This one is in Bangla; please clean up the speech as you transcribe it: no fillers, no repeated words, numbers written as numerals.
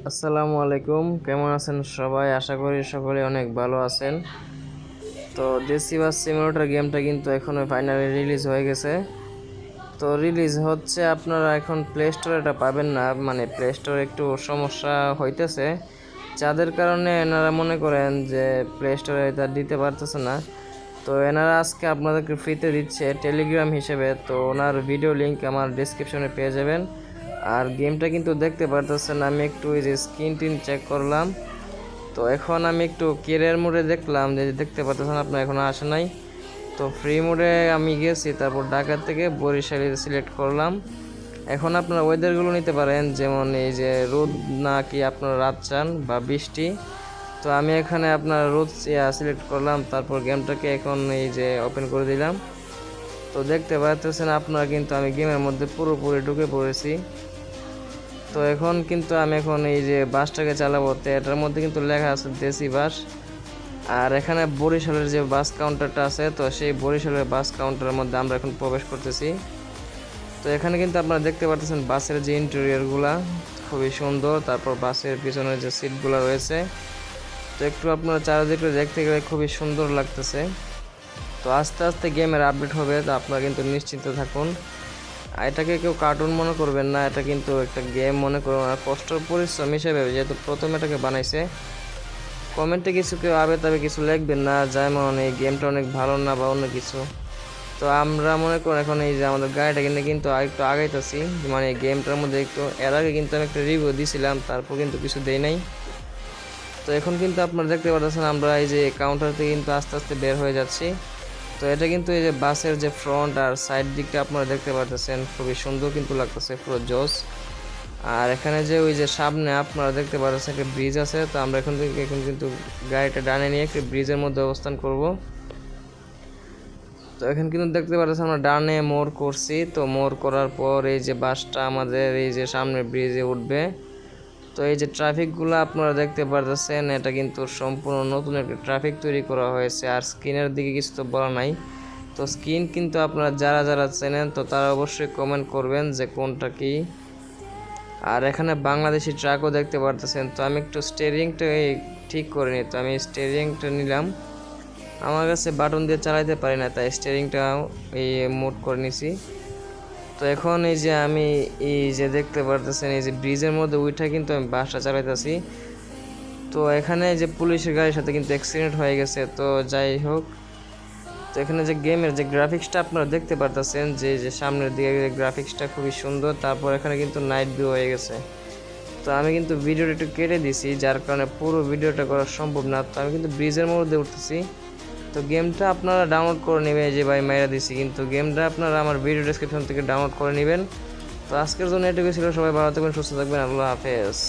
আসসালামু আলাইকুম, কেমন আছেন সবাই? আশা করি সকলে অনেক ভালো আছেন। তো দেশি বাস সিমুলেটর গেমটা কিন্তু এখনো ফাইনালি রিলিজ হয়ে গেছে। তো রিলিজ হচ্ছে, আপনারা এখন প্লে স্টোরে এটা পাবেন না, মানে প্লে স্টোরে একটু সমস্যা হইতেছে, যাদের কারণে এনারা মনে করেন যে প্লে স্টোরে এটা দিতে পারতেছে না। তো এনারা আজকে আপনাদেরকে ফ্রিতে দিচ্ছে টেলিগ্রাম হিসেবে। তো ওনার ভিডিও লিঙ্ক আমার ডিসক্রিপশনে পেয়ে যাবেন। আর গেমটা কিন্তু দেখতে পারতেছেন, আমি একটু এই যে স্ক্রিন টিন চেক করলাম। তো এখন আমি একটু কেরিয়ার মোডে দেখলাম, যে দেখতে পারতেছেন আপনার এখনো আসে নাই। তো ফ্রি মোডে আমি গেছি, তারপর ঢাকা থেকে বরিশালে সিলেক্ট করলাম। এখন আপনার ওয়েদারগুলো নিতে পারেন, যেমন এই যে রোদ নাকি আপনার রাত চান বা বৃষ্টি। তো আমি এখানে আপনার রোদ সিলেক্ট করলাম, তারপর গেমটাকে এখন এই যে ওপেন করে দিলাম। তো দেখতে পাচ্ছেন আপনারা কিন্তু আমি গেমের মধ্যে পুরোপুরি ঢুকে পড়েছি। তো এখন কিন্তু আমি এই যে বাসটাকে চালাবো, তো এটার মধ্যে কিন্তু লেখা আছে দেশি বাস। আর এখানে বরিশালের যে বাস কাউন্টারটা আছে, তো সেই বরিশালের বাস কাউন্টারের মধ্যে আমরা এখন প্রবেশ করতেছি। তো এখানে কিন্তু আপনারা দেখতে পাচ্ছেন বাসের যে ইন্টেরিয়রগুলা খুবই সুন্দর, তারপর বাসের পিছনের যে সিটগুলো রয়েছে, তো একটু আপনারা চারিদিকে দেখতে গেলে খুবই সুন্দর লাগতেছে। তো আস্তে আস্তে গেমের আপডেট হবে, তো আপনারা কিন্তু নিশ্চিন্ত থাকুন। এটাকে কেউ কার্টুন মনে করবেন না, এটা কিন্তু একটা গেম মনে করুন। আর কষ্ট পরিশ্রম হিসেবে যেহেতু প্রথম এটাকে বানাইছে, কমেন্টে কিছু কেউ আবে তবে কিছু লিখবেন না যেমন এই গেমটা অনেক ভালো না বা অন্য কিছু। তো আমরা মনে করুন এখন এই যে আমাদের গাড়িটা কিনে কিন্তু আরেকটু আগাইতেছি, মানে গেমটার মধ্যে একটু এর আগে কিন্তু আমি একটা রিভিউ দিয়েছিলাম, তারপর কিন্তু কিছু দেই নাই। তো এখন কিন্তু আপনারা দেখতে পাচ্ছেন আমরা এই যে কাউন্টার থেকে কিন্তু আস্তে আস্তে বের হয়ে যাচ্ছি। তো এটা কিন্তু এই যে বাসের যে ফ্রন্ট আর সাইড দিকটা আপনারা দেখতে পাচ্ছেন, খুবই সুন্দর কিন্তু লাগতেছে, পুরো জোস। আর এখানে যে ওই যে সামনে আপনারা দেখতে পাচ্ছেন একটা ব্রিজ আছে, তো আমরা এখন কিন্তু গাড়িটা ডানে নিয়ে একটা ব্রিজের মধ্যে অবস্থান করব। তো এখন কিন্তু দেখতে পাচ্ছেন আমরা ডানে মোড় করছি, তো মোড় করার পর এই যে বাসটা আমাদের এই যে সামনে ব্রিজে উঠবে। তো এই যে ট্রাফিকগুলো আপনারা দেখতে পারতেছেন, এটা কিন্তু সম্পূর্ণ নতুন একটা ট্রাফিক তৈরি করা হয়েছে। আর স্ক্রিনের দিকে কিছু তো বলা নাই। তো স্ক্রিন কিন্তু আপনারা যারা যারা চেনেন, তো তারা অবশ্যই কমেন্ট করবেন যে কোনটা কি। আর এখানে বাংলাদেশি ট্রাকও দেখতে পারতেছেন। তো আমি একটু স্টিয়ারিংটা ঠিক করে নিই, তো আমি স্টিয়ারিংটা নিলাম। আমার কাছে বাটন দিয়ে চালাইতে পারি না, তাই স্টিয়ারিংটা এই মোড করে নিছি। তো এখন এই যে আমি এই যে দেখতে পারতেছেন এই যে ব্রিজের মধ্যে উঠে কিন্তু আমি বাসটা চালাইতেছি। তো এখানে যে পুলিশের গাড়ির সাথে কিন্তু অ্যাক্সিডেন্ট হয়ে গেছে। তো যাই হোক, তো এখানে যে গেমের যে গ্রাফিক্সটা আপনারা দেখতে পারতেছেন, যে যে সামনের দিকে গ্রাফিক্সটা খুবই সুন্দর। তারপর এখানে কিন্তু নাইট ভিউ হয়ে গেছে। তো আমি কিন্তু ভিডিওটা একটু কেটে দিছি, যার কারণে পুরো ভিডিওটা করা সম্ভব না। তো আমি কিন্তু ব্রিজের মধ্যে উঠতেছি। তো গেমটা আপনারা ডাউনলোড করে নেবেন, যে ভাই মাইরা দিছি, কিন্তু গেমটা আপনারা আমার ভিডিও ডেসক্রিপশন থেকে ডাউনলোড করে নেবেন। তো আজকের জন্য এটুকু ছিল, সবাই ভালো থাকবেন, সুস্থ থাকবেন, আল্লাহ হাফেজ।